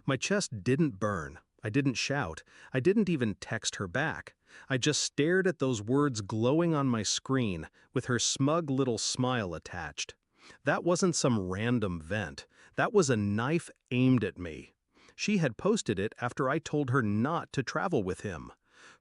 My chest didn't burn. I didn't shout. I didn't even text her back. I just stared at those words glowing on my screen, with her smug little smile attached. That wasn't some random vent. That was a knife aimed at me. She had posted it after I told her not to travel with him.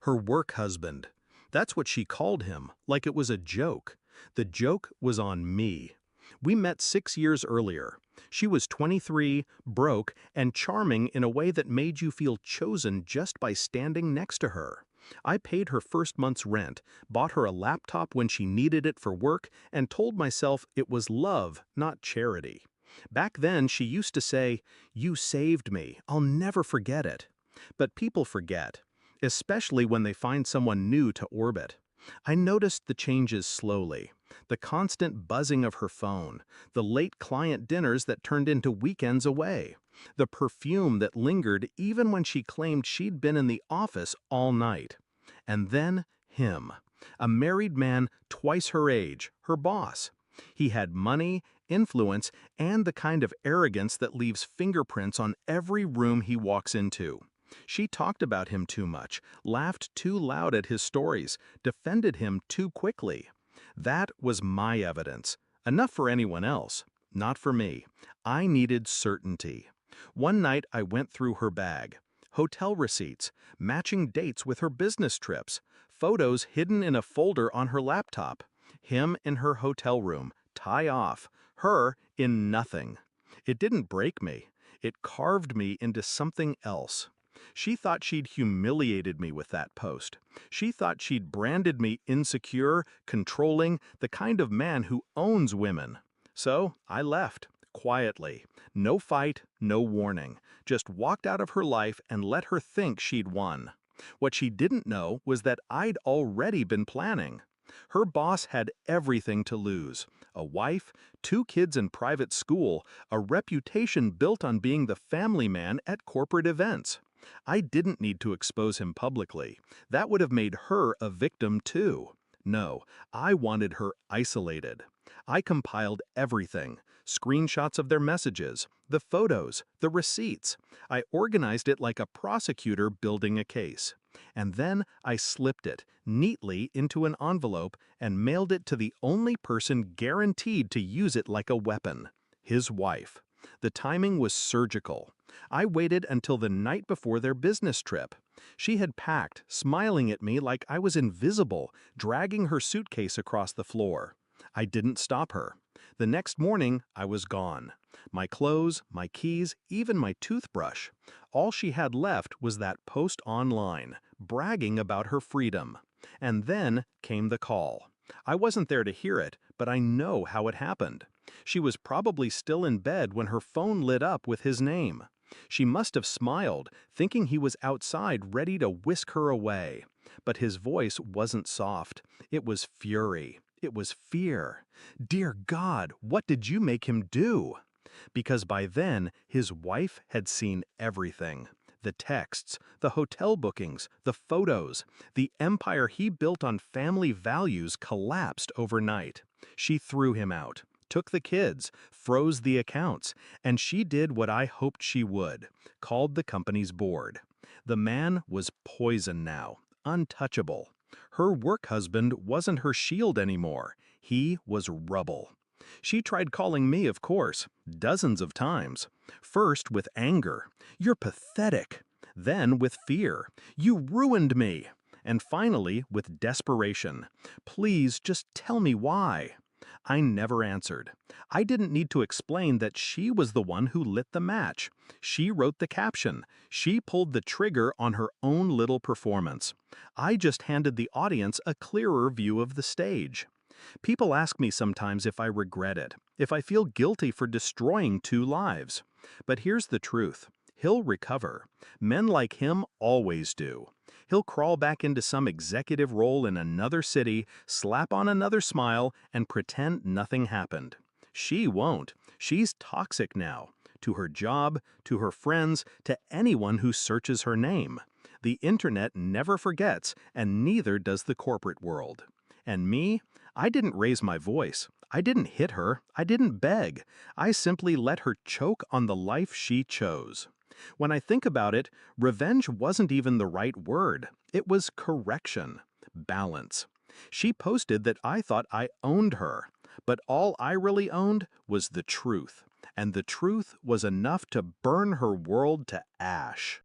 Her work husband. That's what she called him, like it was a joke. The joke was on me. We met 6 years earlier. She was 23, broke, and charming in a way that made you feel chosen just by standing next to her. I paid her first month's rent, bought her a laptop when she needed it for work, and told myself it was love, not charity. Back then, she used to say, "You saved me. I'll never forget it." But people forget, especially when they find someone new to orbit. I noticed the changes slowly. The constant buzzing of her phone, the late client dinners that turned into weekends away, the perfume that lingered even when she claimed she'd been in the office all night. And then him, a married man twice her age, her boss. He had money, influence, and the kind of arrogance that leaves fingerprints on every room he walks into. She talked about him too much, laughed too loud at his stories, defended him too quickly. That was my evidence. Enough for anyone else, not for me. I needed certainty. One night I went through her bag. Hotel receipts, matching dates with her business trips, photos hidden in a folder on her laptop, him in her hotel room, tie off, her in nothing. It didn't break me. It carved me into something else. She thought she'd humiliated me with that post. She thought she'd branded me insecure, controlling, the kind of man who owns women. So I left, quietly. No fight, no warning. Just walked out of her life and let her think she'd won. What she didn't know was that I'd already been planning. Her boss had everything to lose. A wife, 2 kids in private school, a reputation built on being the family man at corporate events. I didn't need to expose him publicly. That would have made her a victim too. No, I wanted her isolated. I compiled everything, screenshots of their messages, the photos, the receipts. I organized it like a prosecutor building a case. And then I slipped it neatly into an envelope and mailed it to the only person guaranteed to use it like a weapon, his wife. The timing was surgical. I waited until the night before their business trip. She had packed, smiling at me like I was invisible, dragging her suitcase across the floor. I didn't stop her. The next morning, I was gone. My clothes, my keys, even my toothbrush. All she had left was that post online, bragging about her freedom. And then came the call. I wasn't there to hear it, but I know how it happened. She was probably still in bed when her phone lit up with his name. She must have smiled, thinking he was outside ready to whisk her away. But his voice wasn't soft. It was fury. It was fear. Dear God, what did you make him do? Because by then, his wife had seen everything. The texts, the hotel bookings, the photos. The empire he built on family values collapsed overnight. She threw him out, took the kids, froze the accounts, and she did what I hoped she would, called the company's board. The man was poison now, untouchable. Her work husband wasn't her shield anymore. He was rubble. She tried calling me, of course, dozens of times. First with anger. "You're pathetic." Then with fear. "You ruined me." And finally with desperation. "Please just tell me why." I never answered. I didn't need to explain that she was the one who lit the match. She wrote the caption. She pulled the trigger on her own little performance. I just handed the audience a clearer view of the stage. People ask me sometimes if I regret it, if I feel guilty for destroying 2 lives. But here's the truth. He'll recover. Men like him always do. He'll crawl back into some executive role in another city, slap on another smile, and pretend nothing happened. She won't. She's toxic now. To her job, to her friends, to anyone who searches her name. The internet never forgets, and neither does the corporate world. And me? I didn't raise my voice. I didn't hit her. I didn't beg. I simply let her choke on the life she chose. When I think about it, revenge wasn't even the right word. It was correction, balance. She posted that I thought I owned her, but all I really owned was the truth. And the truth was enough to burn her world to ash.